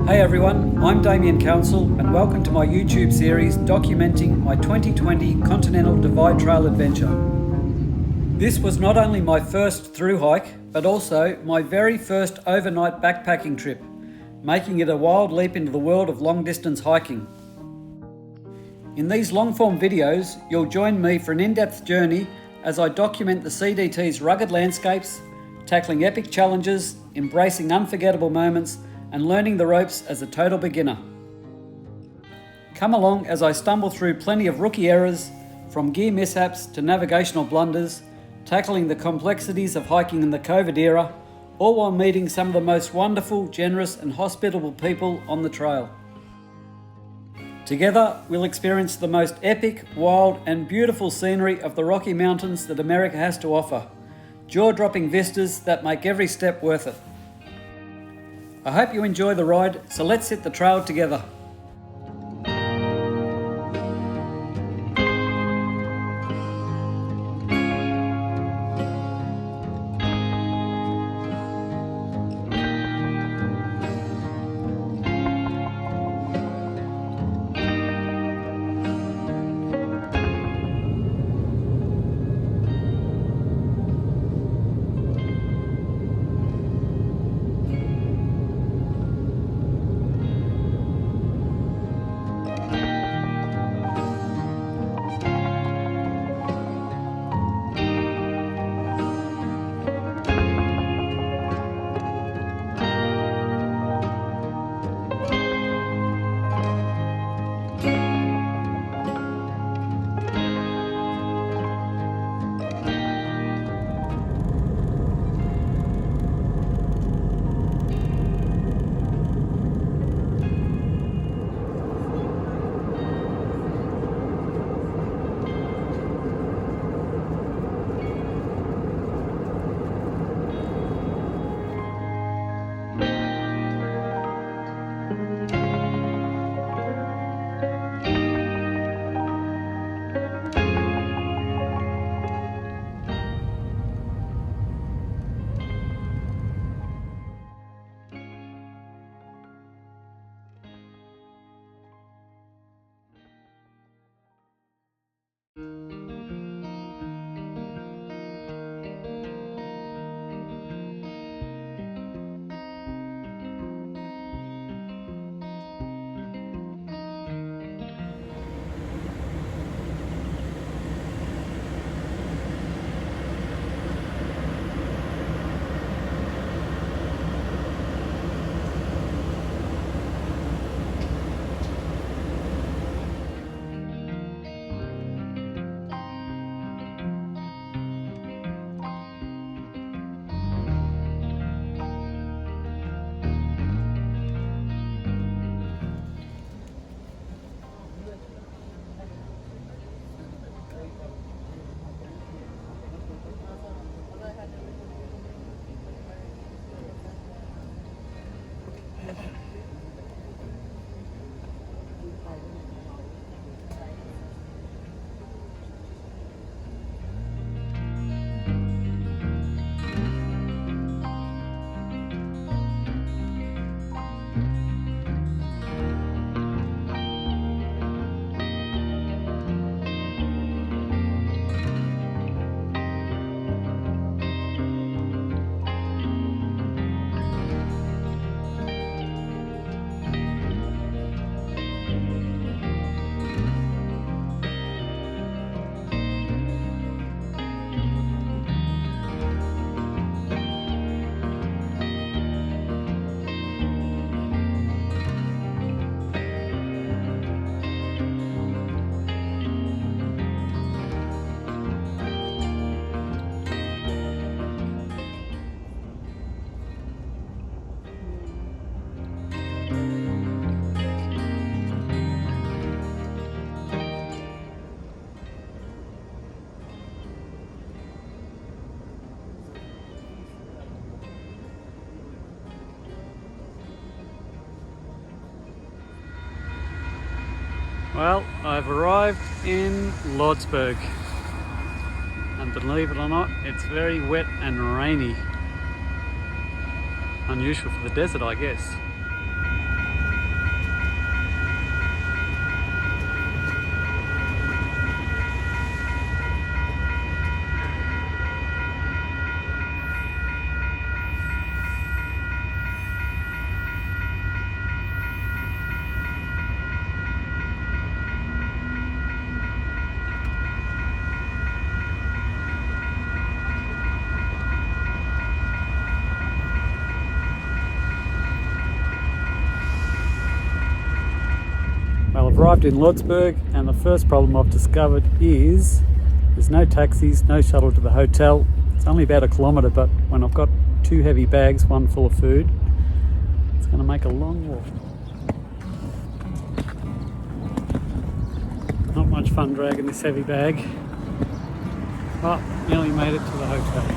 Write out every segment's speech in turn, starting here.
Hey everyone, I'm Damian Counsel and welcome to my YouTube series documenting my 2020 Continental Divide Trail adventure. This was not only my first thru hike, but also my very first overnight backpacking trip, making it a wild leap into the world of long distance hiking. In these long form videos, you'll join me for an in-depth journey as I document the CDT's rugged landscapes, tackling epic challenges, embracing unforgettable moments, and learning the ropes as a total beginner. Come along as I stumble through plenty of rookie errors, from gear mishaps to navigational blunders, tackling the complexities of hiking in the COVID era, all while meeting some of the most wonderful, generous and hospitable people on the trail. Together, we'll experience the most epic, wild and beautiful scenery of the Rocky Mountains that America has to offer, jaw-dropping vistas that make every step worth it. I hope you enjoy the ride, so let's hit the trail together. Well, I've arrived in Lordsburg, and believe it or not, it's very wet and rainy. Unusual for the desert, I guess. arrived in Lordsburg, and the first problem I've discovered is there's no taxis, no shuttle to the hotel. It's only about 1 kilometre, but when I've got 2 heavy bags, one full of food, it's going to make a long walk. Not much fun dragging this heavy bag, but nearly made it to the hotel.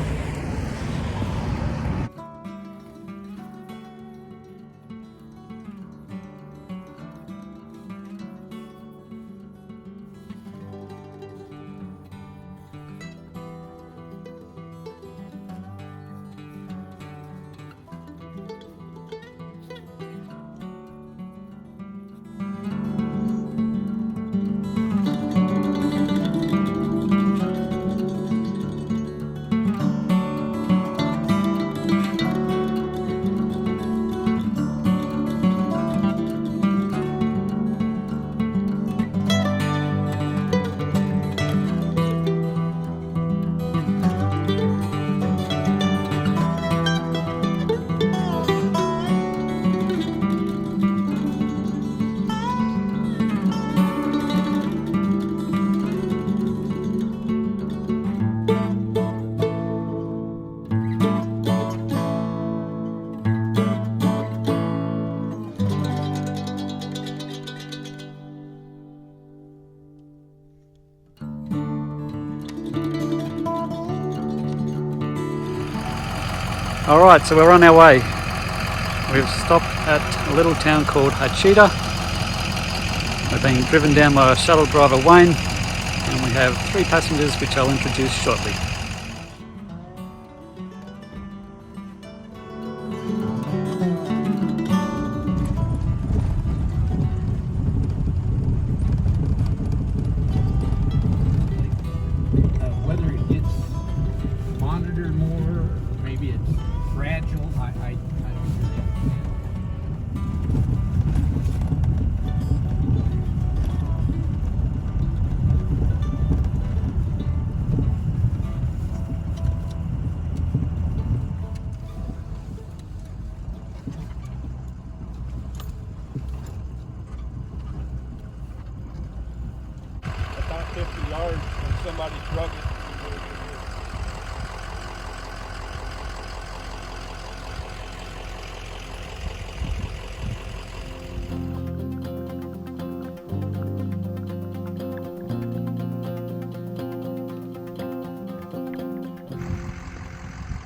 Alright, so we're on our way. We've stopped at a little town called Hachita. We're being driven down by our shuttle driver Wayne, and we have 3 passengers which I'll introduce shortly. Whether it gets monitored more, or maybe it's fragile, I don't really understand. About 50 yards when somebody drug it.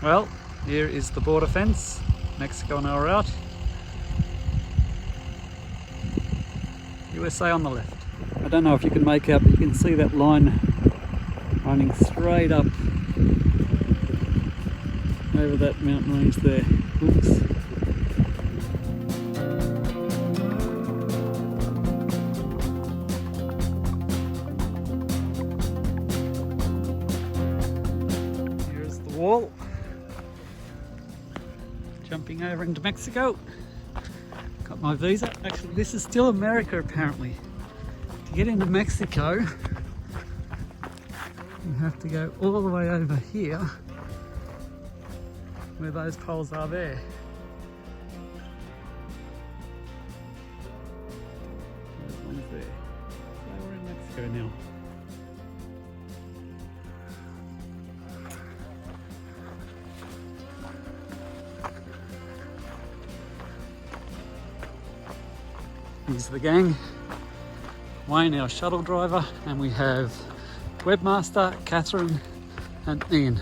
Well, here is the border fence, Mexico on our route. USA on the left. I don't know if you can make out, but you can see that line running straight up over that mountain range there. Oops. Here's the wall. Jumping over into Mexico. Got my visa. Actually, this is still America apparently. To get into Mexico, you have to go all the way over here, where those poles are there. Those ones there. So we're in Mexico now. Here's the gang. Wayne, our shuttle driver, and we have Webmaster, Catherine, and Ian.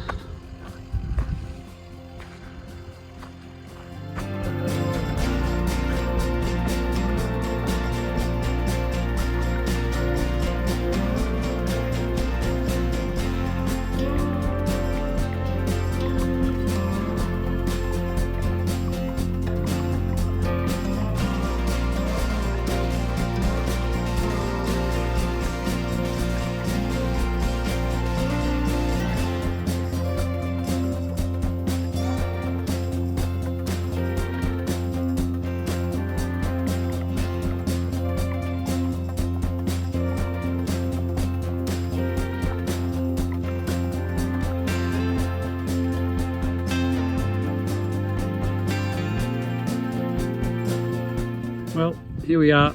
Well, here we are,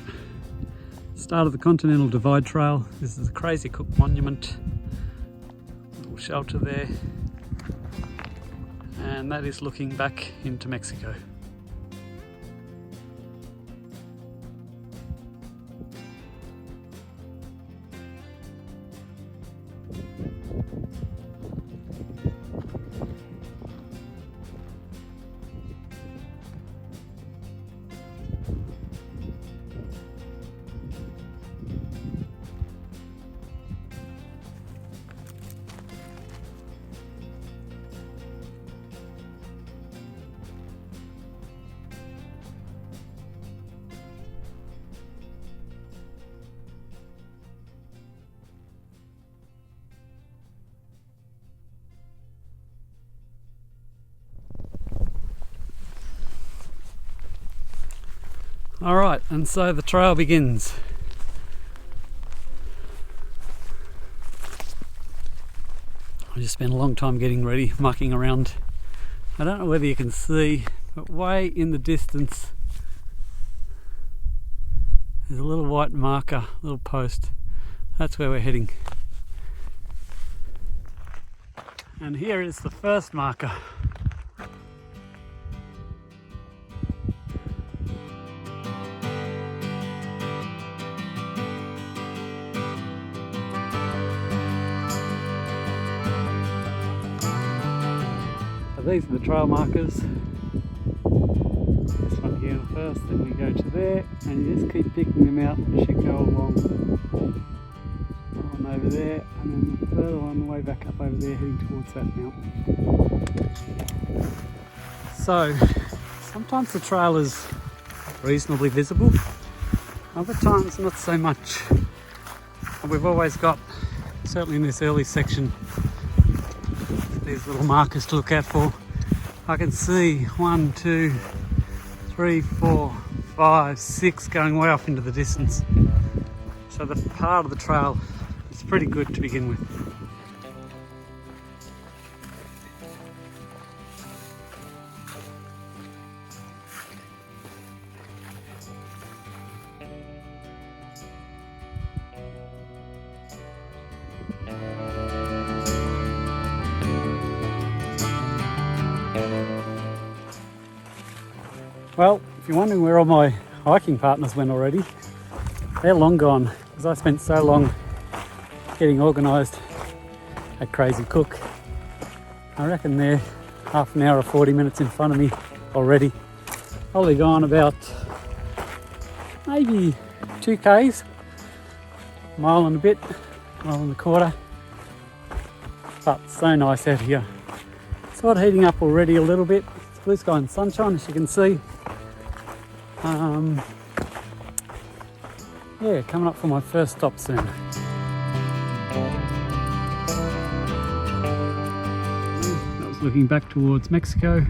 Start of the Continental Divide Trail. This is the Crazy Cook Monument. Little shelter there. And that is looking back into Mexico. Alright, and so the trail begins. I just spent a long time getting ready, mucking around. I don't know whether you can see, but way in the distance there's a little white marker, little post. That's where we're heading. And here is the first marker. These are the trail markers. This one here first, then we go to there, and you just keep picking them out as you go along. That one over there, and then the further one way back up over there, heading towards that mountain. So, sometimes the trail is reasonably visible, other times not so much. And we've always got, certainly in this early section, these little markers to look out for. I can see 1, 2, 3, 4, 5, 6 going way off into the distance. So the part of the trail is pretty good to begin with. Well, if you're wondering where all my hiking partners went already, they're long gone, because I spent so long getting organised at Crazy Cook. I reckon they're half an hour or 40 minutes in front of me already. Probably gone about maybe 2 k's, mile and a bit, mile and a quarter. But so nice out here. Sort of heating up already a little bit. It's blue sky and sunshine, as you can see. Yeah, coming up for my first stop soon. That was looking back towards Mexico.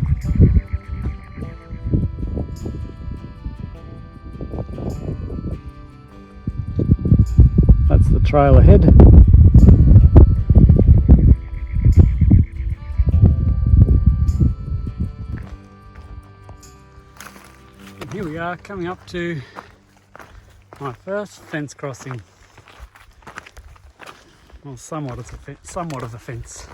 That's the trail ahead. And here we are, coming up to my first fence crossing. Well, somewhat of a fence.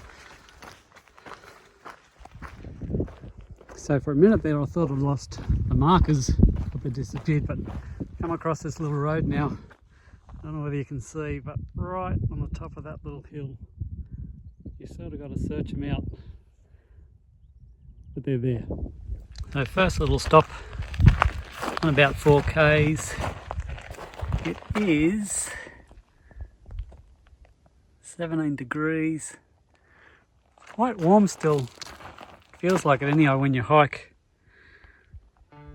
So for a minute there I thought I'd lost the markers, but they disappeared, but come across this little road now. I don't know whether you can see, but right on the top of that little hill, you sort of got to search them out, but they're there. So first little stop on about 4 k's. It is 17 degrees. Quite warm still. Feels like it anyhow when you hike.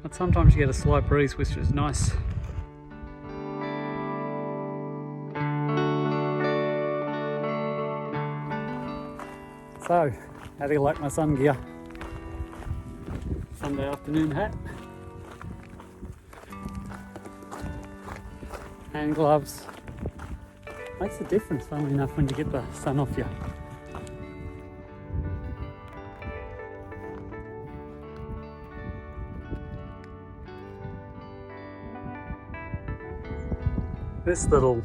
But sometimes you get a slight breeze, which is nice. So, how do you like my sun gear? Sunday afternoon hat. Hand gloves. Makes a difference, funnily enough, when you get the sun off you. This little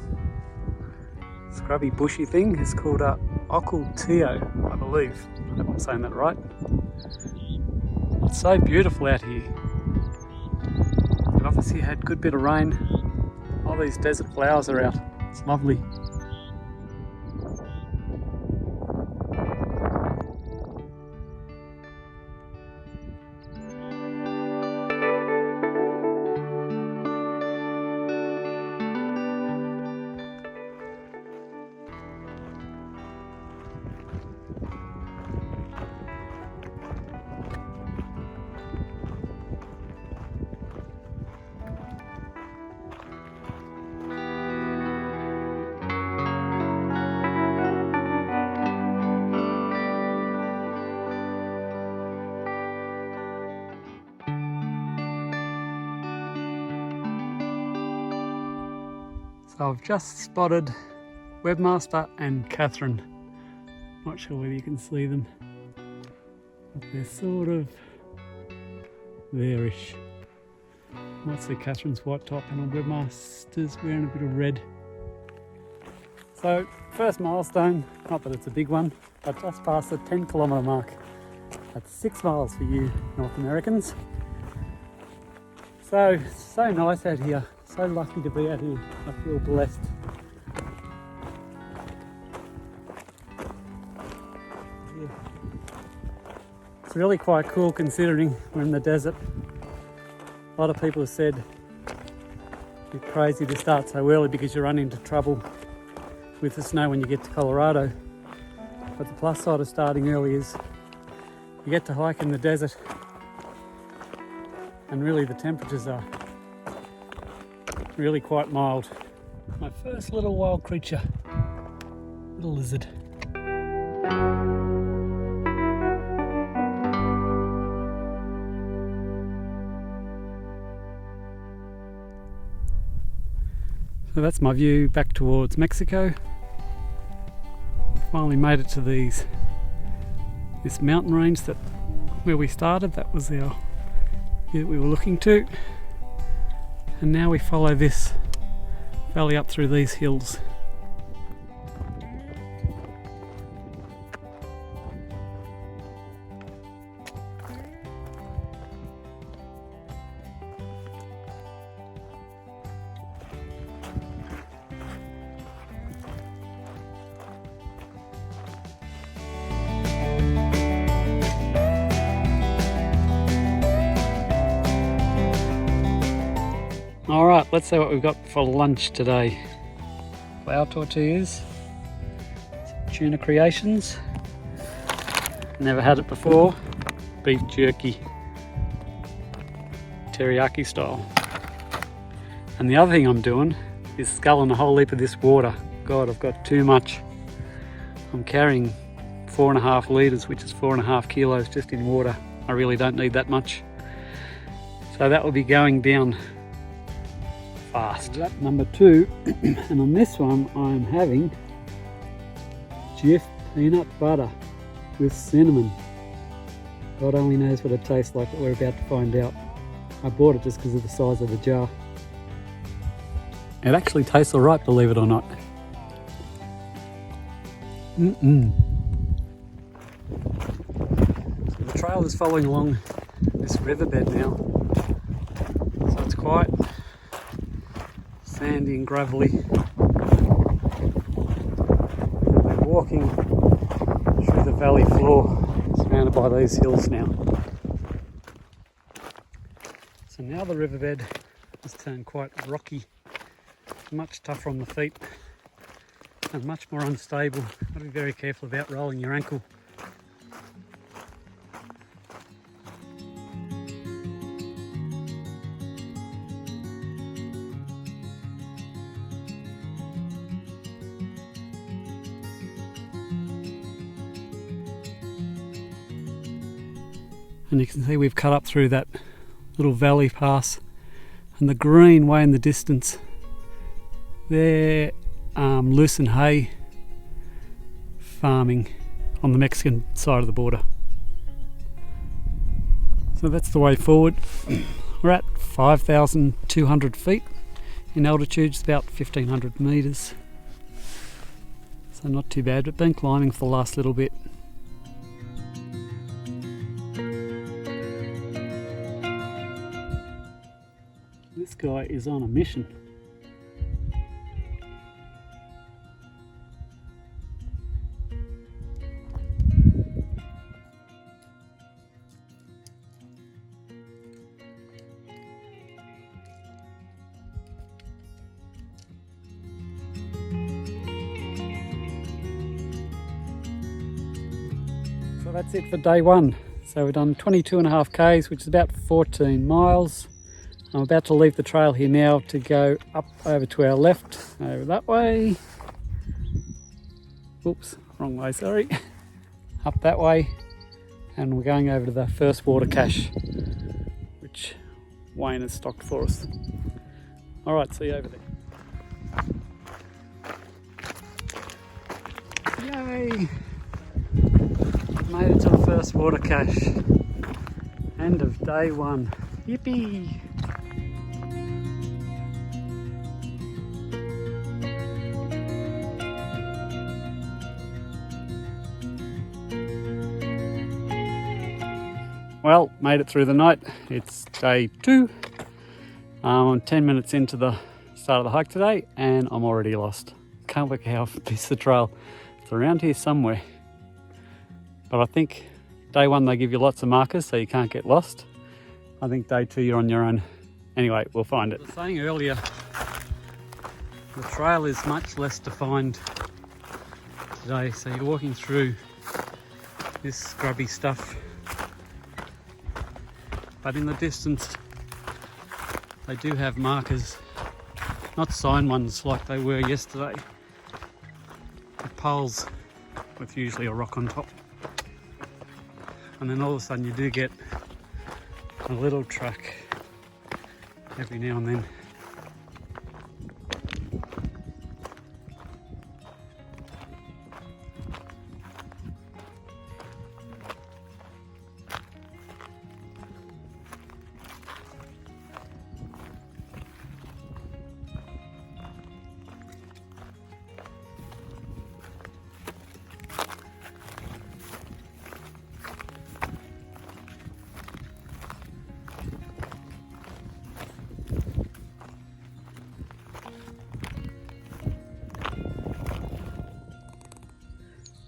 scrubby bushy thing is called a ocultio, I believe. I hope I'm saying that right. It's so beautiful out here. It obviously had a good bit of rain. All these desert flowers are out. It's lovely. So I've just spotted Webmaster and Catherine. Not sure whether you can see them, but they're sort of there-ish. You might see Catherine's white top and on Webmaster's wearing a bit of red. So first milestone, not that it's a big one, but just past the 10-kilometre mark. That's 6 miles for you North Americans. So nice out here. So lucky to be out here. I feel blessed. Yeah. It's really quite cool considering we're in the desert. A lot of people have said it's crazy to start so early because you run into trouble with the snow when you get to Colorado. But the plus side of starting early is you get to hike in the desert, and really the temperatures are really quite mild. My first little wild creature, little lizard. So that's my view back towards Mexico. Finally made it to this mountain range where we started. That was our view that we were looking to. And now we follow this valley up through these hills. Alright, let's see what we've got for lunch today. Flour tortillas, tuna creations, never had it before, beef jerky, teriyaki style. And the other thing I'm doing is sculling a whole heap of this water. God, I've got too much. I'm carrying 4.5 litres, which is 4.5 kilos just in water. I really don't need that much. So that will be going down fast. Lap number 2, and on this one I'm having Jif peanut butter with cinnamon. God only knows what it tastes like, but we're about to find out. I bought it just because of the size of the jar. It actually tastes alright, believe it or not. So the trail is following along this riverbed now, so it's quite sandy and gravelly. We're walking through the valley floor, surrounded by these hills now. So now the riverbed has turned quite rocky, much tougher on the feet and much more unstable. Got to be very careful about rolling your ankle. And you can see we've cut up through that little valley pass, and the green way in the distance there, Lucerne hay farming on the Mexican side of the border. So that's the way forward. We're at 5,200 feet In altitude it's about 1500 metres, so not too bad, but been climbing for the last little bit. This guy is on a mission. So that's it for day one. So we've done 22.5 k's, which is about 14 miles. I'm about to leave the trail here now to go up over to our left, over that way. Oops, wrong way, sorry. Up that way, and we're going over to the first water cache, which Wayne has stocked for us. All right, see you over there. Yay! Made it to the first water cache. End of day one. Yippee! Well, made it through the night. It's day two. I'm 10 minutes into the start of the hike today and I'm already lost. Can't work out how I missed the trail. It's around here somewhere. But I think day one they give you lots of markers so you can't get lost. I think day two you're on your own. Anyway, we'll find it. As I was saying earlier, the trail is much less defined today. So you're walking through this scrubby stuff. But in the distance, they do have markers, not sign ones like they were yesterday, but poles with usually a rock on top. And then all of a sudden you do get a little track every now and then.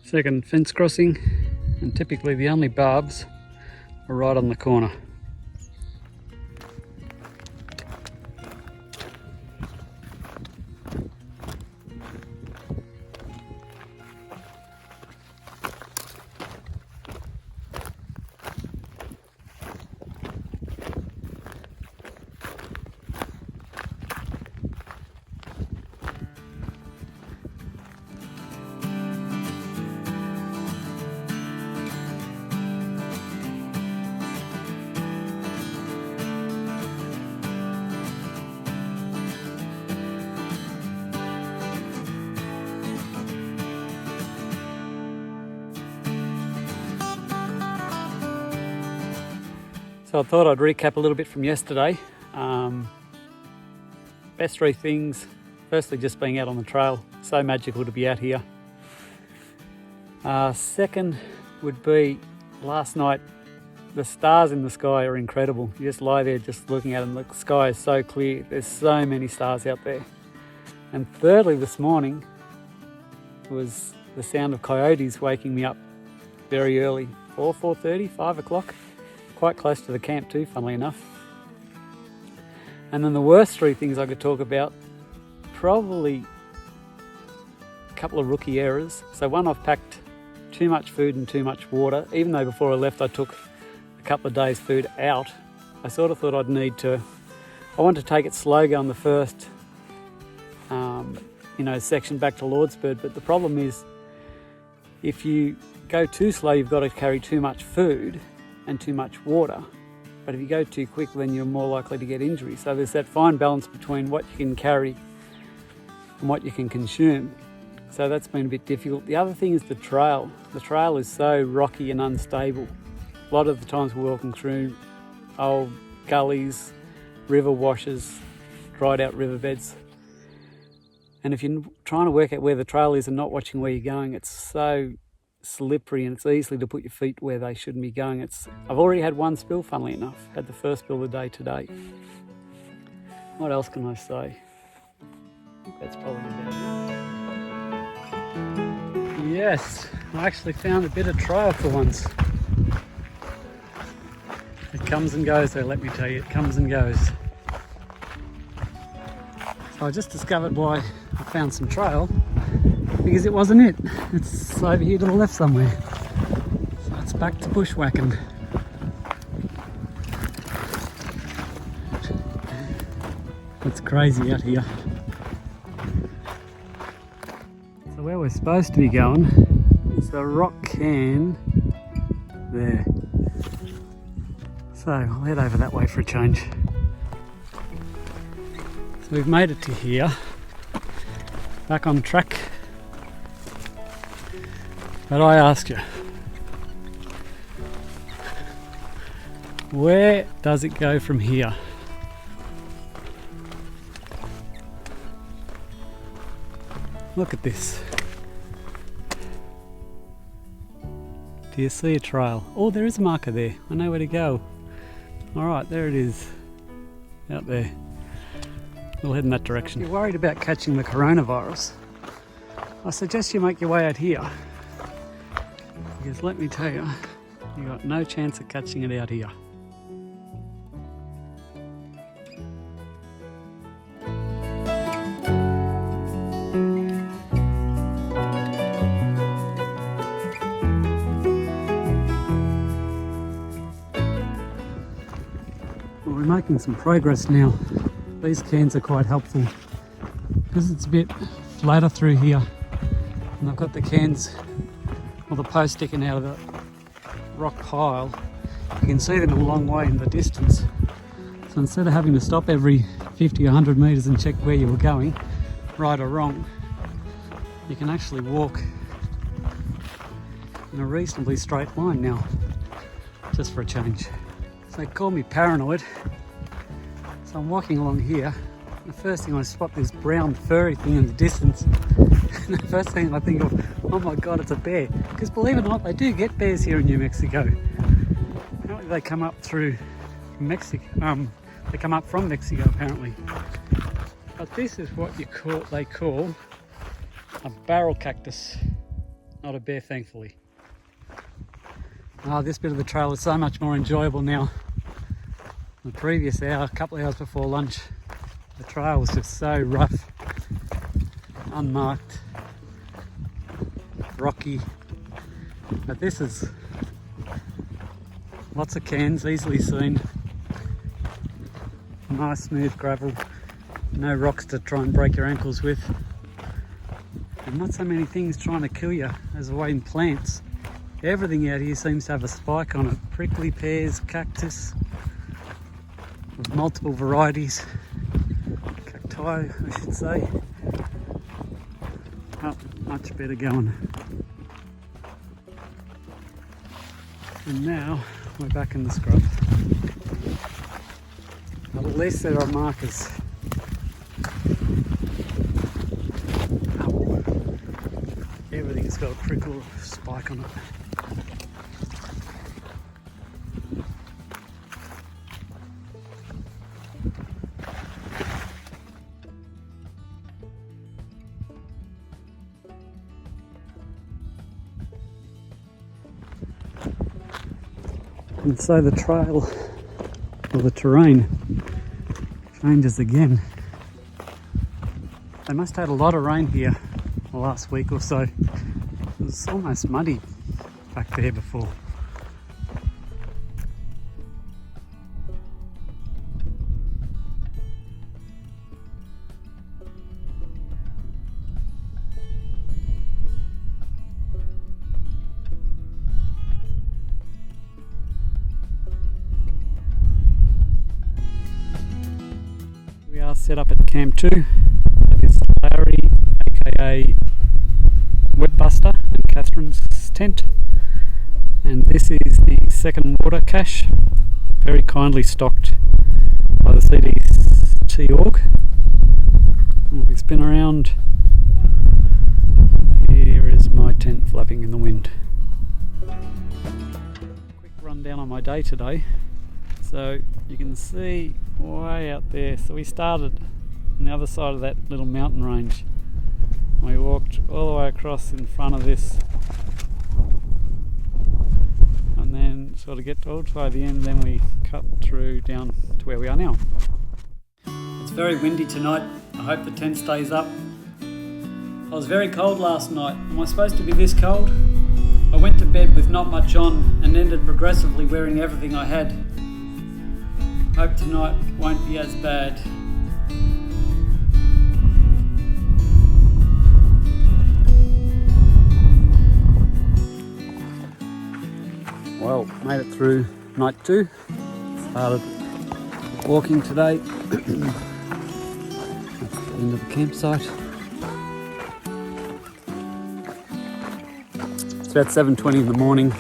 Second fence crossing, and typically the only barbs are right on the corner. So I thought I'd recap a little bit from yesterday. Best three things. Firstly, just being out on the trail. So magical to be out here. Second would be last night. The stars in the sky are incredible. You just lie there just looking at them. The sky is so clear. There's so many stars out there. And thirdly, this morning was the sound of coyotes waking me up very early. 4:30, 5 o'clock. Quite close to the camp too, funnily enough. And then the worst three things I could talk about, probably a couple of rookie errors. So one, I've packed too much food and too much water. Even though before I left I took a couple of days food out, I sort of thought I wanted to take it slow going the first section back to Lordsburg. But the problem is, if you go too slow, you've got to carry too much food and too much water. But if you go too quick, then you're more likely to get injury. So there's that fine balance between what you can carry and what you can consume. So that's been a bit difficult. The other thing is the trail. The trail is so rocky and unstable. A lot of the times we're walking through old gullies, river washes, dried out riverbeds. And if you're trying to work out where the trail is and not watching where you're going, it's so slippery and it's easily to put your feet where they shouldn't be going. I've already had one spill, funnily enough. Had the first spill of the day today. What else can I say? I think that's probably about it. Yes, I actually found a bit of trail for once. It comes and goes though, let me tell you, it comes and goes. So I just discovered why I found some trail, because it wasn't it. It's over here to the left somewhere. So it's back to bushwhacking. It's crazy out here. So where we're supposed to be going is the rock cairn there. So I'll head over that way for a change. So we've made it to here, back on track. But I ask you, where does it go from here? Look at this. Do you see a trail? Oh, there is a marker there. I know where to go. Alright, there it is. Out there. We'll head in that direction. If you're worried about catching the coronavirus, I suggest you make your way out here. Because let me tell you, you've got no chance of catching it out here. We're making some progress now. These cairns are quite helpful because it's a bit flatter through here, and I've got the cairns or the post sticking out of the rock pile. You can see them a long way in the distance, so instead of having to stop every 50 or 100 metres and check where you were going, right or wrong, you can actually walk in a reasonably straight line now, just for a change. So they call me paranoid. So I'm walking along here. The first thing I spot this brown furry thing in the distance. And the first thing I think of, oh my god, it's a bear. Because believe it or not, they do get bears here in New Mexico. Apparently they come up through Mexico. They come up from Mexico apparently. But this is what they call a barrel cactus, not a bear, thankfully. Oh, this bit of the trail is so much more enjoyable now. The previous hour, a couple of hours before lunch, the trail was just so rough, unmarked, rocky. But this is lots of cairns, easily seen. Nice smooth gravel, no rocks to try and break your ankles with. And not so many things trying to kill you as the way in plants. Everything out here seems to have a spike on it. Prickly pears, cactus, with multiple varieties. Cacti, I should say. Oh, much better going. And now we're back in the scrub. At least there are markers. Oh. Everything's got a prickle spike on it. And so the trail, or the terrain, changes again. They must have had a lot of rain here the last week or so. It was almost muddy back there before. We are set up at Camp 2. That is Larry, aka Webbuster, and Catherine's tent. And this is the second water cache, very kindly stocked by the CDT org. We spin around. Here is my tent flapping in the wind. Quick rundown on my day today. So you can see way out there. So we started on the other side of that little mountain range. We walked all the way across in front of this, and then sort of get all the way to the end, then we cut through down to where we are now. It's very windy tonight. I hope the tent stays up. I was very cold last night. Am I supposed to be this cold? I went to bed with not much on and ended progressively wearing everything I had. Hope tonight won't be as bad. Well, made it through night 2. Started walking today. That's the end of the campsite. It's about 7:20 in the morning.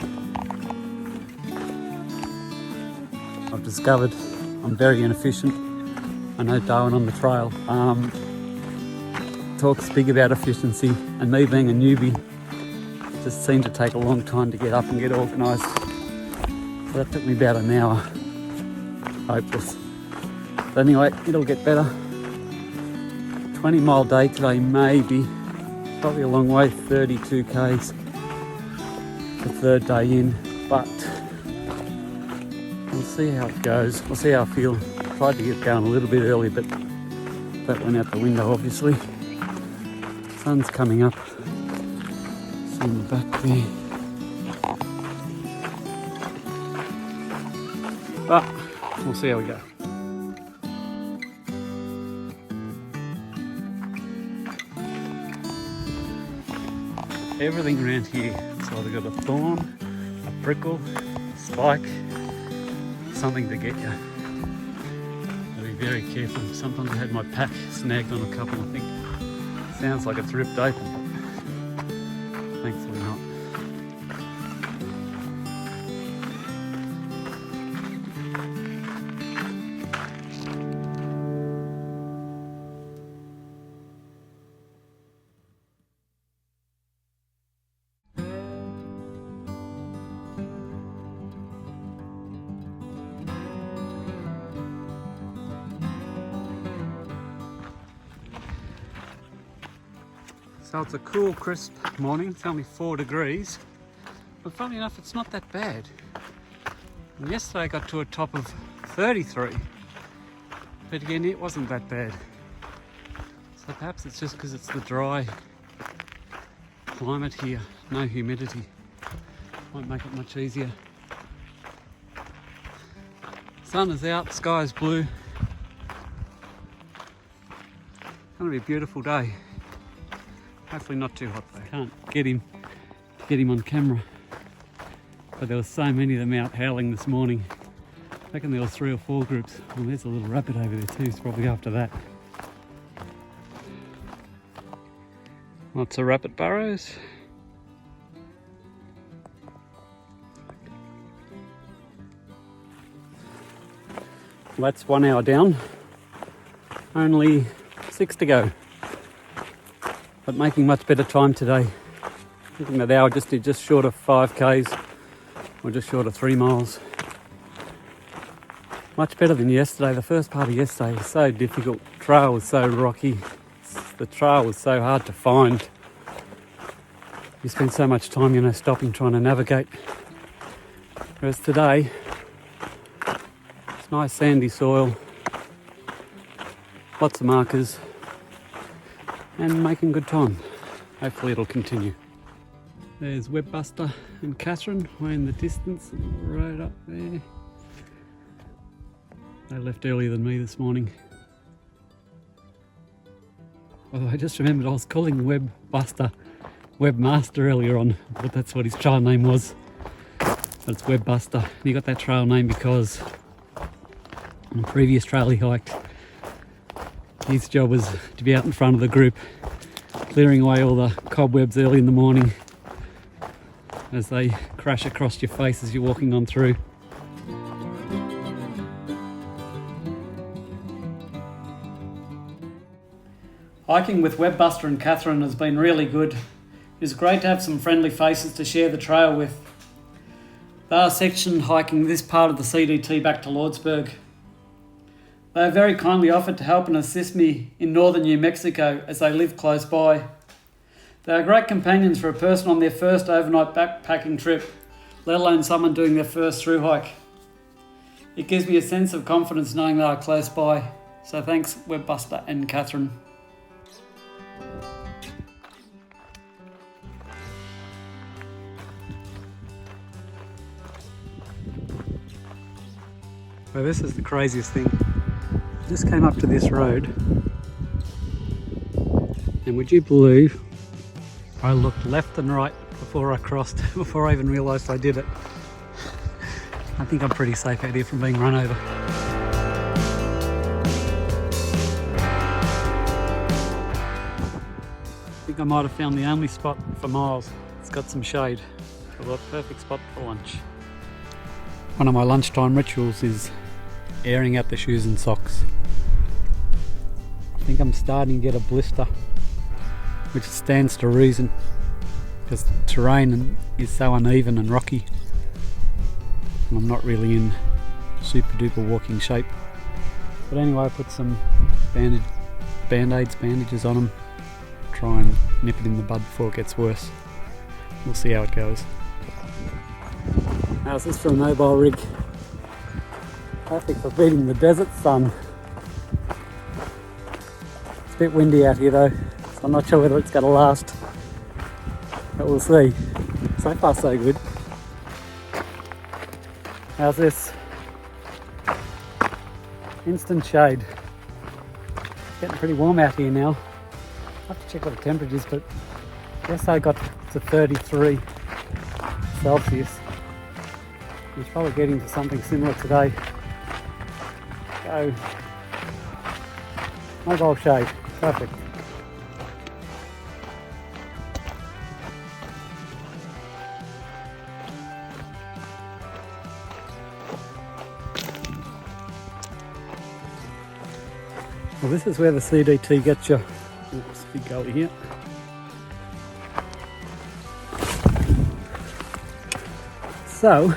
I've discovered I'm very inefficient. I know Darwin on the trail talks big about efficiency, and me being a newbie just seemed to take a long time to get up and get organised. So that took me about an hour. Hopeless. But anyway, it'll get better. 20-mile day today, maybe. Probably a long way, 32 k's. The third day in, but we'll see how it goes. We'll see how I feel. Tried to get going a little bit early, but that went out the window, obviously. Sun's coming up. See in the back there. But we'll see how we go. Everything around here, so I've got a thorn, a prickle, a spike, something to get you. I'll be very careful. Sometimes I had my pack snagged on a couple. I think it sounds like it's ripped open, but thankfully not. So it's a cool, crisp morning. It's only 4 degrees, but funny enough, it's not that bad. And yesterday I got to a top of 33, but again, it wasn't that bad. So perhaps it's just because it's the dry climate here, no humidity. Won't make it much easier. Sun is out, sky is blue. It's gonna be a beautiful day. Hopefully not too hot though. Can't get him on camera. But there were so many of them out howling this morning. I reckon there were 3 or 4 groups. Well, there's a little rabbit over there too, it's probably after that. Lots of rabbit burrows. Well, that's 1 hour down. Only 6 to go. But making much better time today. I think that hour just did just short of 5 k's, or just short of 3 miles. Much better than yesterday. The first part of yesterday was so difficult. The trail was so rocky. The trail was so hard to find. You spend so much time, stopping, trying to navigate. Whereas today, it's nice sandy soil, lots of markers, and making good time. Hopefully it'll continue. There's Webbuster and Catherine way in the distance, right up there. They left earlier than me this morning. Although I just remembered I was calling Webbuster Webmaster earlier on, but that's what his trail name was. But it's Webbuster. And he got that trail name because on a previous trail he hiked, his job was to be out in front of the group, clearing away all the cobwebs early in the morning as they crash across your face as you're walking on through. Hiking with Webbuster and Catherine has been really good. It's great to have some friendly faces to share the trail with. They are section hiking this part of the CDT back to Lordsburg. They have very kindly offered to help and assist me in northern New Mexico as they live close by. They are great companions for a person on their first overnight backpacking trip, let alone someone doing their first thru hike. It gives me a sense of confidence knowing they are close by, so thanks Webbuster and Catherine. Well, this is the craziest thing. I just came up to this road, and would you believe I looked left and right before I crossed, before I even realised I did it. I think I'm pretty safe out here from being run over. I think I might have found the only spot for miles. It's got some shade. I've got a perfect spot for lunch. One of my lunchtime rituals is airing out the shoes and socks. I think I'm starting to get a blister, which stands to reason because the terrain is so uneven and rocky, and I'm not really in super duper walking shape. But anyway, I put some bandages on them, try and nip it in the bud before it gets worse. We'll see how it goes. How's this for a mobile rig? Perfect for beating the desert sun. It's a bit windy out here though, so I'm not sure whether it's going to last, but we'll see. So far so good. How's this? Instant shade. It's getting pretty warm out here now. I have to check what the temperature is, but I guess I got to 33 Celsius. It's probably getting to something similar today. So, mobile shade, perfect. Well, this is where the CDT gets you. Oops, big gully here. So,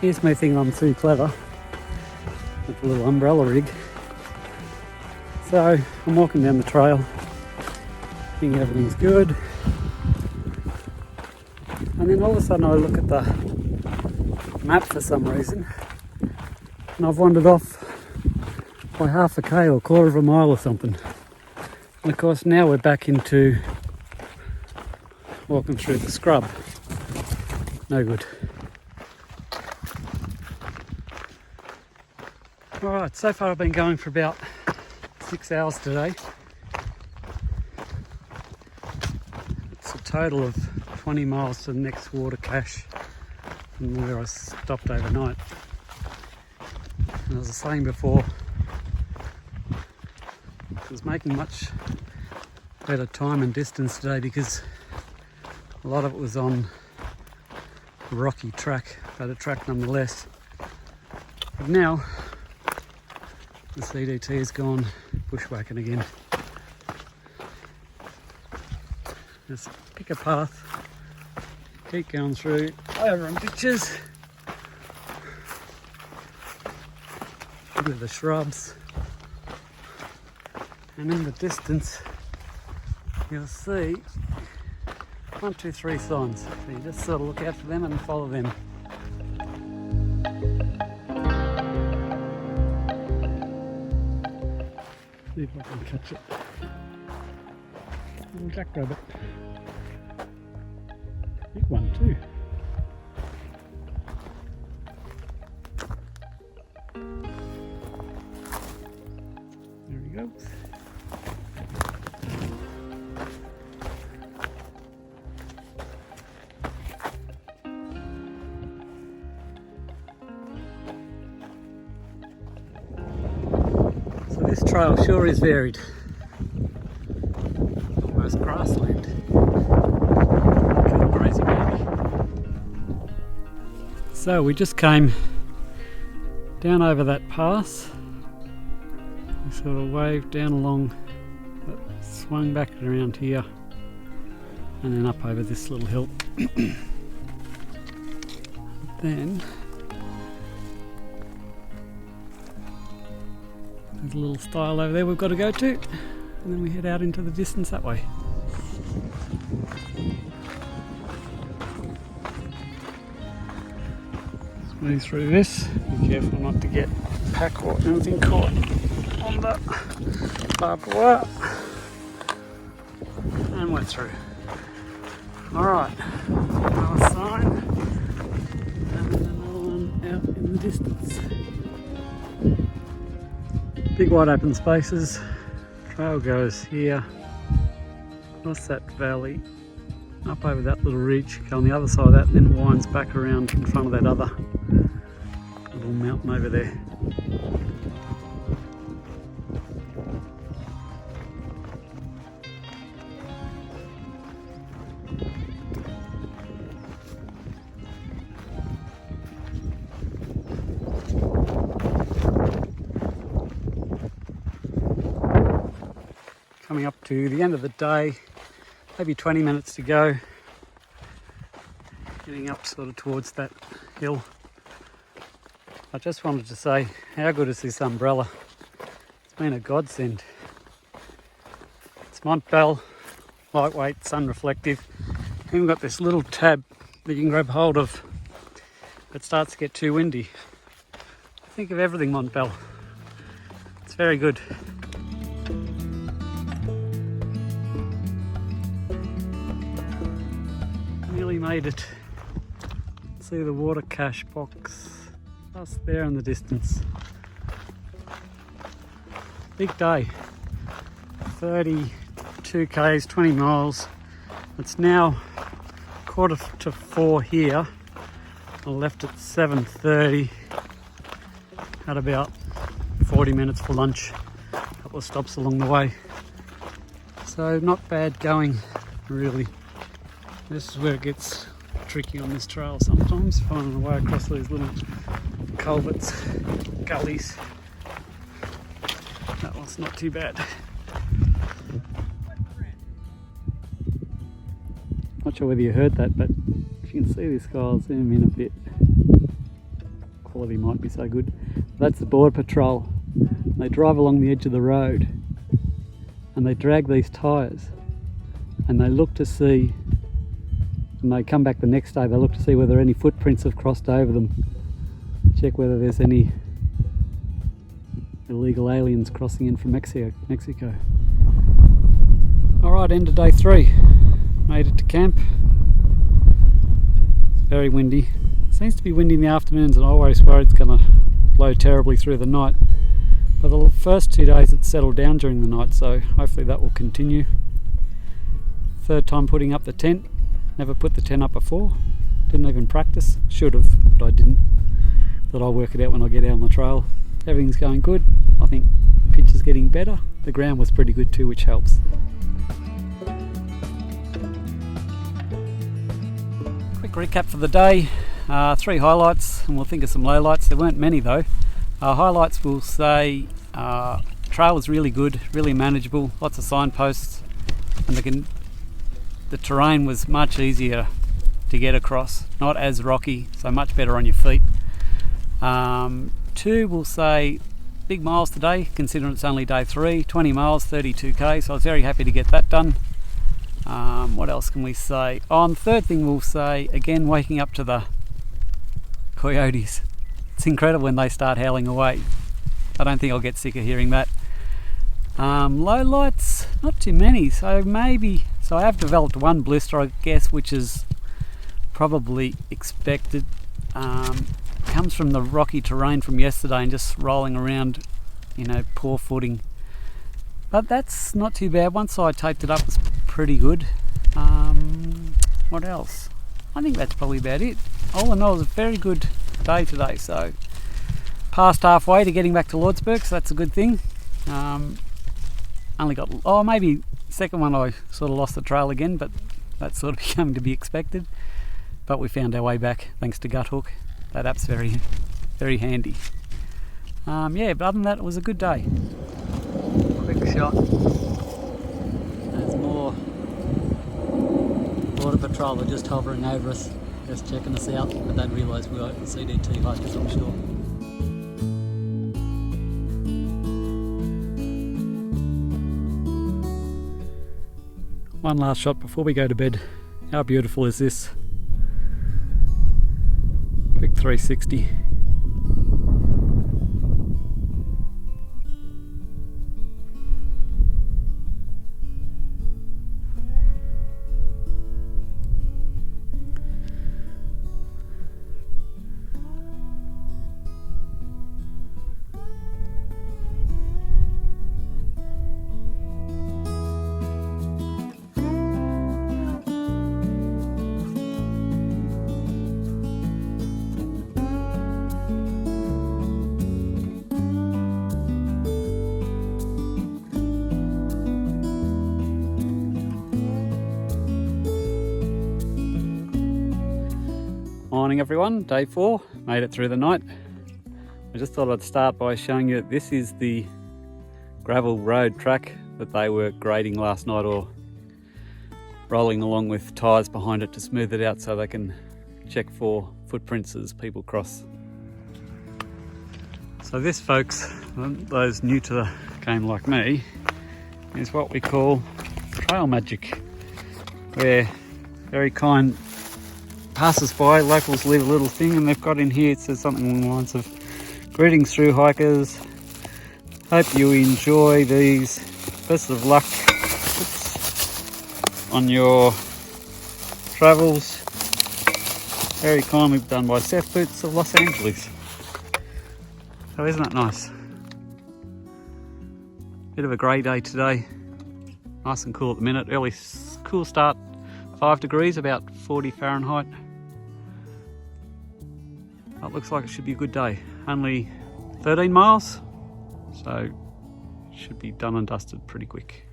here's me thinking I'm too clever with a little umbrella rig. So I'm walking down the trail, thinking everything's good, and then all of a sudden I look at the map for some reason, and I've wandered off by half a k or quarter of a mile or something. And of course now we're back into walking through the scrub. No good. Alright, so far I've been going for about 6 hours today. It's a total of 20 miles to the next water cache from where I stopped overnight. And as I was saying before, I was making much better time and distance today because a lot of it was on a rocky track, but a track nonetheless. But now the CDT has gone bushwhacking again. Just pick a path, keep going through, over on ditches, with the shrubs, and in the distance you'll see 1, 2, 3 signs. So you just sort of look out for them and follow them. See if I can catch it. Little jackrabbit. Big one too. There he goes. This trail sure is varied. Almost grassland. Kind of crazy maybe. So we just came down over that pass. We sort of waved down along that swung back around here and then up over this little hill. Then there's a little stile over there we've got to go to, and then we head out into the distance that way. Smooth through this. Be careful not to get pack or anything caught on the barbed wire. And we're through. Alright, another sign and another one out in the distance. Big wide open spaces. Trail goes here, across that valley, up over that little ridge, go on the other side of that, then winds back around in front of that other little mountain over there. Coming up to the end of the day, maybe 20 minutes to go. Getting up sort of towards that hill. I just wanted to say, how good is this umbrella? It's been a godsend. It's Montbell, lightweight, sun reflective. Even got this little tab that you can grab hold of if it starts to get too windy. Think of everything Montbell. It's very good. Nearly made it. See the water cache box just there in the distance. Big day. 32 k's, 20 miles. It's now 3:45 here. I left at 7:30. Had about 40 minutes for lunch. A couple of stops along the way. So not bad going, really. This is where it gets tricky on this trail sometimes, finding a way across these little culverts, gullies. That one's not too bad. Not sure whether you heard that, but if you can see this guy, I'll zoom in a bit. Quality might be so good. That's the Border Patrol. They drive along the edge of the road and they drag these tyres and they look to see, and they come back the next day, they look to see whether any footprints have crossed over them. Check whether there's any illegal aliens crossing in from Mexico. Alright, end of day 3. Made it to camp. It's very windy. Seems to be windy in the afternoons and I always worry it's going to blow terribly through the night. But the first 2 days it settled down during the night, so hopefully that will continue. Third time putting up the tent. Never put the tent up before. Didn't even practice. Should have, but I didn't. Thought I'll work it out when I get out on the trail. Everything's going good. I think pitch is getting better. The ground was pretty good too, which helps. Quick recap for the day. 3 highlights, and we'll think of some lowlights. There weren't many though. Highlights, we'll say trail was really good, really manageable, lots of signposts, and the terrain was much easier to get across, not as rocky, so much better on your feet. 2, we'll say big miles today, considering it's only day 3, 20 miles, 32k, so I was very happy to get that done. What else can we say? On the third thing, we'll say, again, waking up to the coyotes. It's incredible when they start howling away. I don't think I'll get sick of hearing that. Low lights, not too many, so I have developed one blister, I guess, which is probably expected. Comes from the rocky terrain from yesterday and just rolling around, poor footing. But that's not too bad. Once I taped it up, it's pretty good. What else? I think that's probably about it. All in all, it was a very good day today, so past halfway to getting back to Lordsburg, so that's a good thing. Only got, maybe second one I sort of lost the trail again, but that's sort of becoming to be expected. But we found our way back thanks to Gut Hook. That app's very, very handy. But other than that, it was a good day. Quick shot. Border Patrol are just hovering over us, just checking us out, but they'd realise we were CDT hikers, I'm sure. One last shot before we go to bed. How beautiful is this? Quick 360. Morning everyone, day 4, made it through the night. I just thought I'd start by showing you that this is the gravel road track that they were grading last night, or rolling along with tyres behind it to smooth it out so they can check for footprints as people cross. So this, folks, those new to the game like me, is what we call trail magic, where very kind passers-by, locals leave a little thing, and they've got in here, it says something along the lines of, "Greetings through hikers, hope you enjoy these, best of luck on your travels, very kindly done by Seth Boots of Los Angeles." So isn't that nice? Bit of a grey day today, nice and cool at the minute, early cool start, 5 degrees, about 40 Fahrenheit. It looks like it should be a good day. Only 13 miles, so should be done and dusted pretty quick.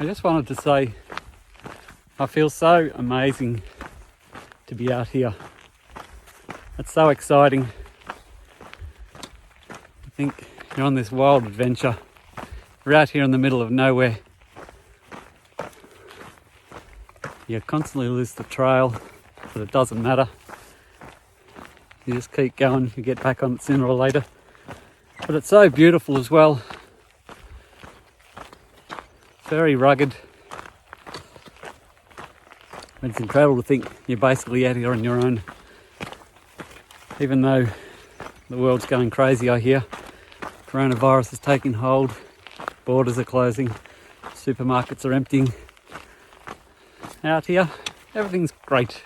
I just wanted to say I feel so amazing to be out here. It's so exciting. I think you're on this wild adventure. We're out here in the middle of nowhere. You constantly lose the trail, but it doesn't matter. You just keep going, you get back on it sooner or later. But it's so beautiful as well. Very rugged. It's incredible to think you're basically out here on your own. Even though the world's going crazy, I hear. Coronavirus is taking hold, borders are closing, supermarkets are emptying. Out here, everything's great.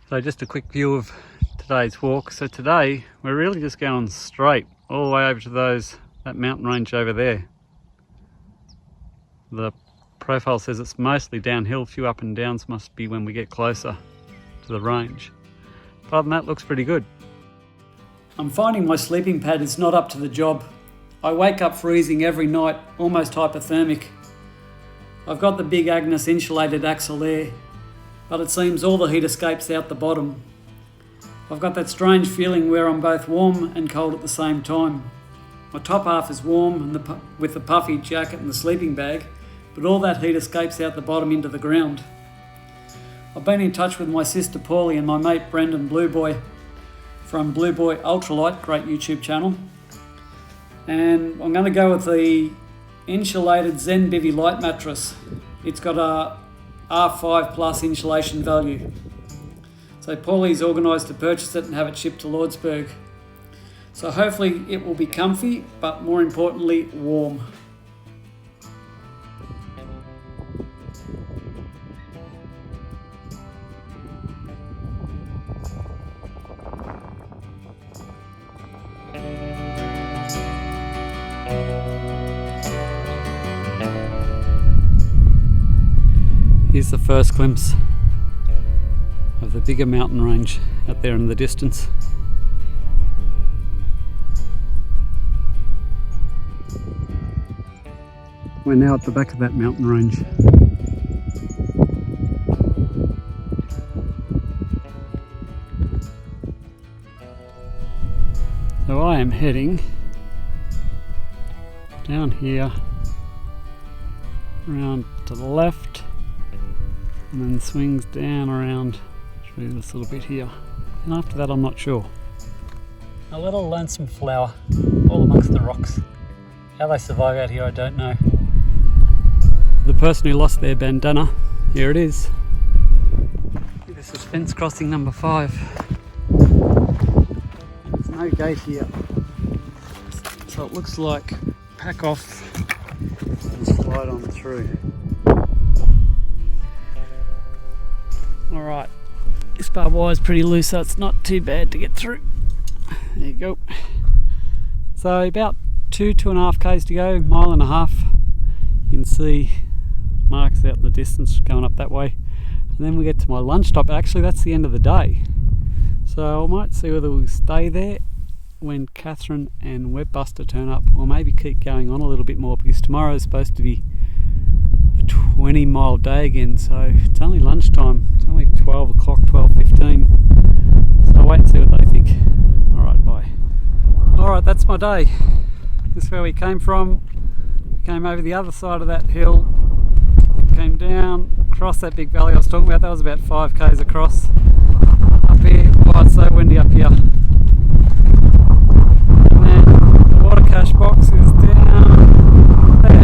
So just a quick view of today's walk. So today we're really just going straight all the way over to that mountain range over there. The profile says it's mostly downhill, a few up and downs must be when we get closer to the range. But other than that, looks pretty good. I'm finding my sleeping pad is not up to the job. I wake up freezing every night, almost hypothermic. I've got the big Agnes insulated axle there, but it seems all the heat escapes out the bottom. I've got that strange feeling where I'm both warm and cold at the same time. My top half is warm with the puffy jacket and the sleeping bag, but all that heat escapes out the bottom into the ground. I've been in touch with my sister Paulie and my mate Brendan Blueboy from Blueboy Ultralight, great YouTube channel. And I'm going to go with the insulated Zen Bivy light mattress. It's got a R5 plus insulation value. So Paulie's organised to purchase it and have it shipped to Lordsburg. So hopefully it will be comfy, but more importantly, warm. Here's the first glimpse of the bigger mountain range out there in the distance. We're now at the back of that mountain range. So I am heading down here, around to the left, and then swings down around through this little bit here. And after that, I'm not sure. A little lonesome flower, all amongst the rocks. How they survive out here, I don't know. The person who lost their bandana, here it is. This is fence crossing number 5. There's no gate here, so it looks like pack off and slide on through. Alright, this barbed wire is pretty loose, so it's not too bad to get through. There you go. So about 2.5 k's to go, 1.5 miles. You can see marks out in the distance going up that way. And then we get to my lunch stop. Actually, that's the end of the day. So I might see whether we stay there when Catherine and Webbuster turn up, or maybe keep going on a little bit more, because tomorrow is supposed to be a 20-mile day again. So it's only lunchtime. It's only 12 o'clock, 12:15. So I'll wait and see what they think. Alright, bye. Alright, that's my day. This is where we came from. We came over the other side of that hill, came down, across that big valley I was talking about. That was about 5 k's across. Up here, oh, it's so windy up here. And then the water cache box is down there.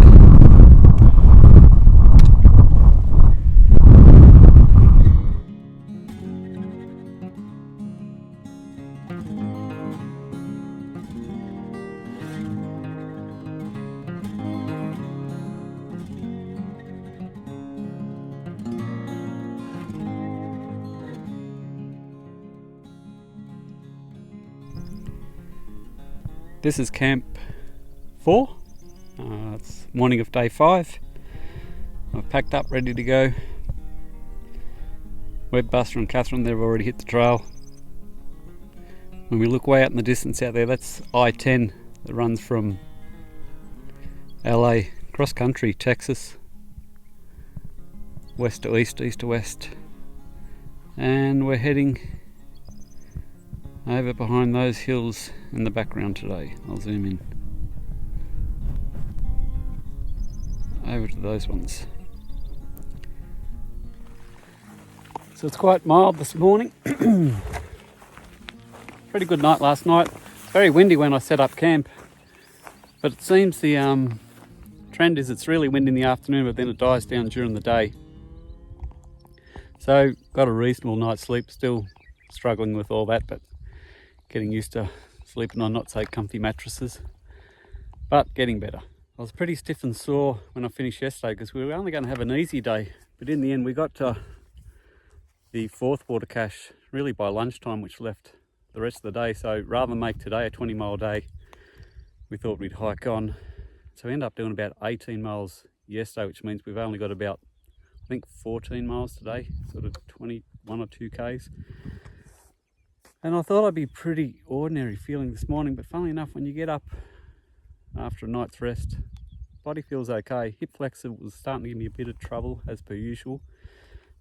This is camp 4. It's morning of day 5. I've packed up, ready to go. Webbuster and Catherine, they've already hit the trail. When we look way out in the distance out there, that's I-10 that runs from LA, cross country, Texas, west to east, east to west. And we're heading over behind those hills in the background today. I'll zoom in. Over to those ones. So it's quite mild this morning. Pretty good night last night. It's very windy when I set up camp, but it seems the trend is it's really windy in the afternoon, but then it dies down during the day. So got a reasonable night's sleep. Still struggling with all that, but getting used to sleeping on not so comfy mattresses, but getting better. I was pretty stiff and sore when I finished yesterday because we were only going to have an easy day, but in the end we got to the 4th water cache really by lunchtime, which left the rest of the day. So rather than make today a 20-mile day, we thought we'd hike on. So we ended up doing about 18 miles yesterday, which means we've only got about, I think, 14 miles today, sort of 21 or 2 k's. And I thought I'd be pretty ordinary feeling this morning, but funnily enough, when you get up after a night's rest, body feels okay. Hip flexor was starting to give me a bit of trouble as per usual.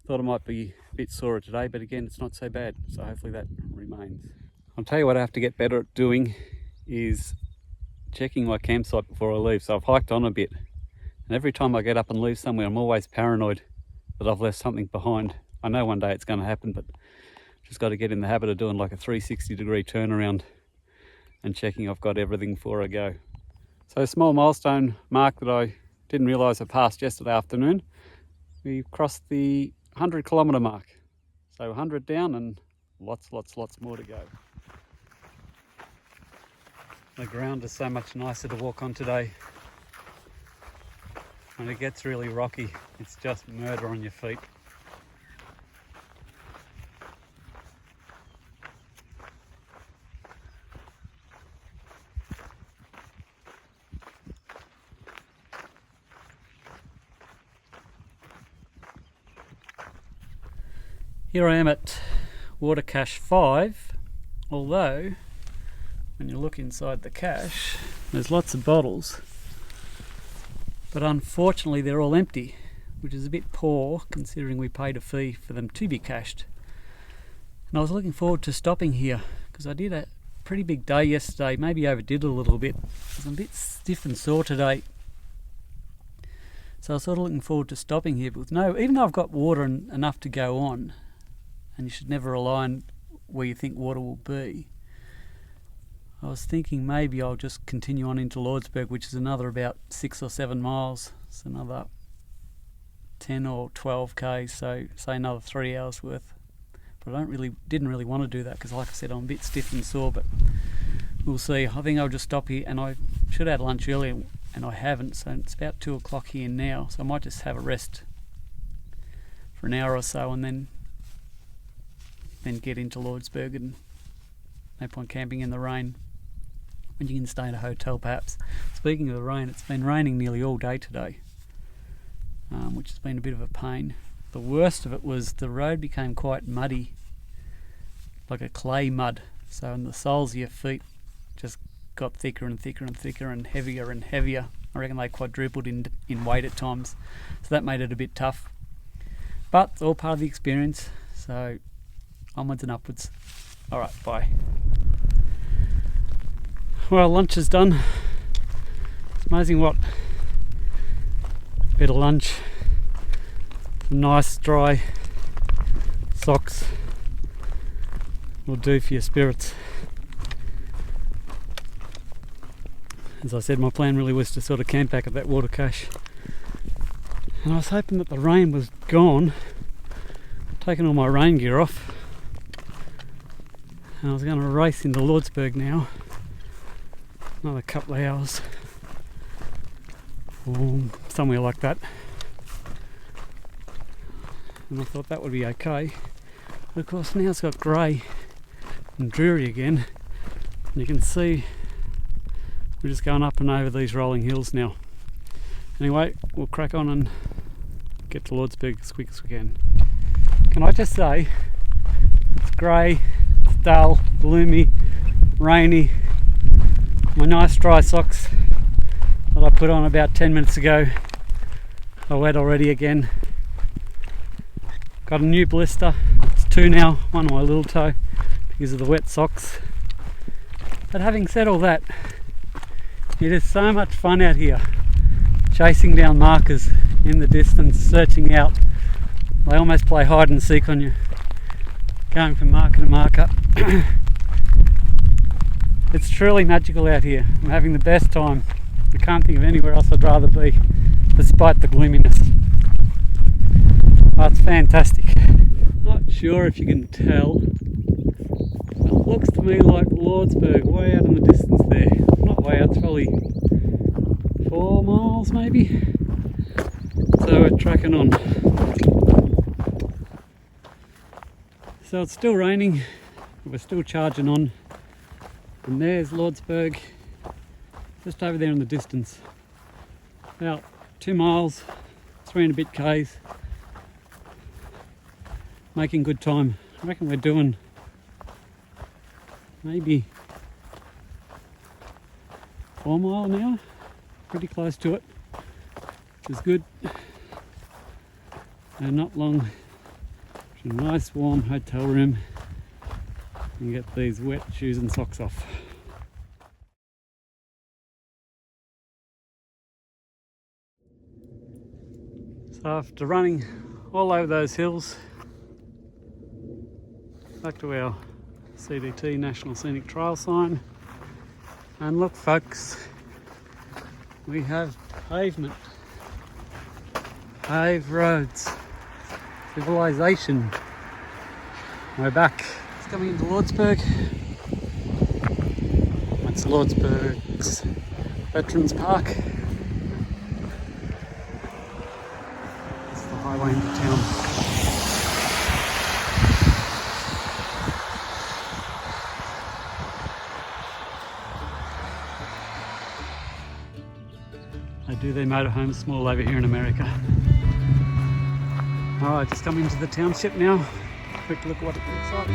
Thought I might be a bit sore today, but again, it's not so bad. So hopefully that remains. I'll tell you what I have to get better at doing is checking my campsite before I leave. So I've hiked on a bit, and every time I get up and leave somewhere, I'm always paranoid that I've left something behind. I know one day it's going to happen, but just got to get in the habit of doing like a 360-degree turnaround and checking I've got everything before I go. So a small milestone mark that I didn't realise I passed yesterday afternoon. We crossed the 100-kilometre mark. So 100 down and lots more to go. The ground is so much nicer to walk on today. When it gets really rocky, it's just murder on your feet. Here I am at water cache 5, although when you look inside the cache there's lots of bottles, but unfortunately they're all empty, which is a bit poor considering we paid a fee for them to be cached. And I was looking forward to stopping here because I did a pretty big day yesterday, maybe overdid it a little bit because I'm a bit stiff and sore today. So I was sort of looking forward to stopping here, but even though I've got water enough to go on, and you should never rely on where you think water will be, I was thinking maybe I'll just continue on into Lordsburg, which is another about 6 or 7 miles. It's another 10 or 12 k's, so say another 3 hours worth. But I didn't really want to do that because, like I said, I'm a bit stiff and sore, but we'll see. I think I'll just stop here, and I should have had lunch earlier, and I haven't, so it's about 2 o'clock here now, so I might just have a rest for an hour or so and then get into Lordsburg, and no point camping in the rain when you can stay in a hotel perhaps. Speaking of the rain, it's been raining nearly all day today, which has been a bit of a pain. The worst of it was the road became quite muddy, like a clay mud, so in the soles of your feet just got thicker and thicker and thicker and heavier and heavier. I reckon they quadrupled in weight at times, so that made it a bit tough. But it's all part of the experience, so onwards and upwards. Alright, bye. Well, lunch is done. It's amazing what a bit of lunch, some nice dry socks will do for your spirits. As I said, my plan really was to sort of camp back at that water cache, and I was hoping that the rain was gone, taking all my rain gear off, and I was going to race into Lordsburg now, another couple of hours or somewhere like that, and I thought that would be okay. But of course now it's got grey and dreary again, and you can see we're just going up and over these rolling hills now. Anyway, we'll crack on and get to Lordsburg as quick as we can. Can I just say, it's grey, it's dull, gloomy, rainy. My nice dry socks that I put on about 10 minutes ago are wet already again. Got a new blister, it's 2 now, one on my little toe because of the wet socks. But having said all that, it is so much fun out here, chasing down markers in the distance, searching out. They almost play hide and seek on you, going from marker to marker. It's truly magical out here. I'm having the best time. I can't think of anywhere else I'd rather be, despite the gloominess. Oh, it's fantastic. Not sure if you can tell. It looks to me like Lordsburg, way out in the distance there. Not way out, it's probably 4 miles maybe. So we're tracking on. So it's still raining, but we're still charging on. And there's Lordsburg, just over there in the distance. About 2 miles, 3 and a bit k's. Making good time. I reckon we're doing maybe 4 mile an hour, pretty close to it, which is good. And not long to a nice warm hotel room and get these wet shoes and socks off. So after running all over those hills, back to our CDT National Scenic Trail sign, and look folks, we have pavement, paved roads, civilization. We're back. It's coming into Lordsburg. That's Lordsburg's Veterans Park. It's the highway into town. They do their motorhomes small over here in America. Alright, just coming into the township now. Quick look at what it looks like.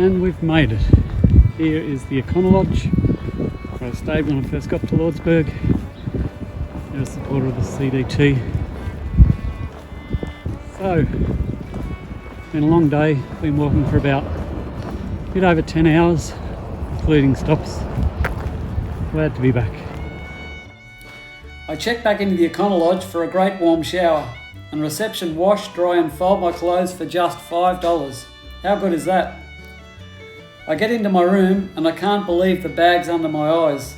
And we've made it. Here is the Econo Lodge where I stayed when I first got to Lordsburg. I'm a supporter of the CDT. So, it's been a long day, been walking for about a bit over 10 hours, including stops. Glad to be back. I checked back into the Econo Lodge for a great warm shower, and reception wash, dry and fold my clothes for just $5. How good is that? I get into my room and I can't believe the bags under my eyes.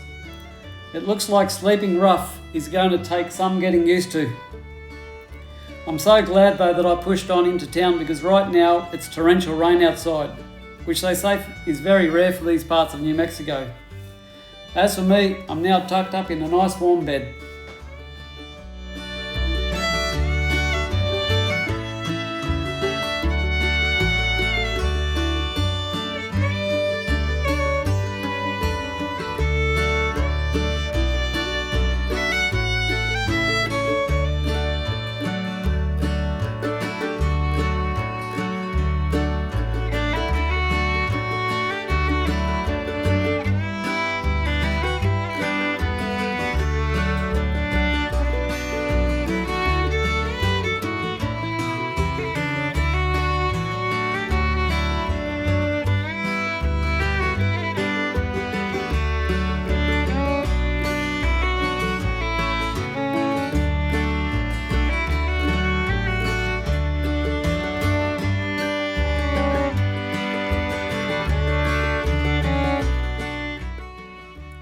It looks like sleeping rough is going to take some getting used to. I'm so glad though that I pushed on into town, because right now it's torrential rain outside, which they say is very rare for these parts of New Mexico. As for me, I'm now tucked up in a nice warm bed.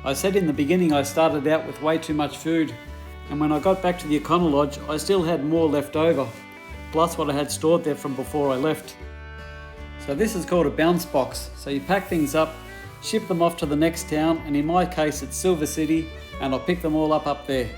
I said in the beginning I started out with way too much food, and when I got back to the Econo Lodge I still had more left over, plus what I had stored there from before I left. So this is called a bounce box. So you pack things up, ship them off to the next town, and in my case it's Silver City, and I'll pick them all up there.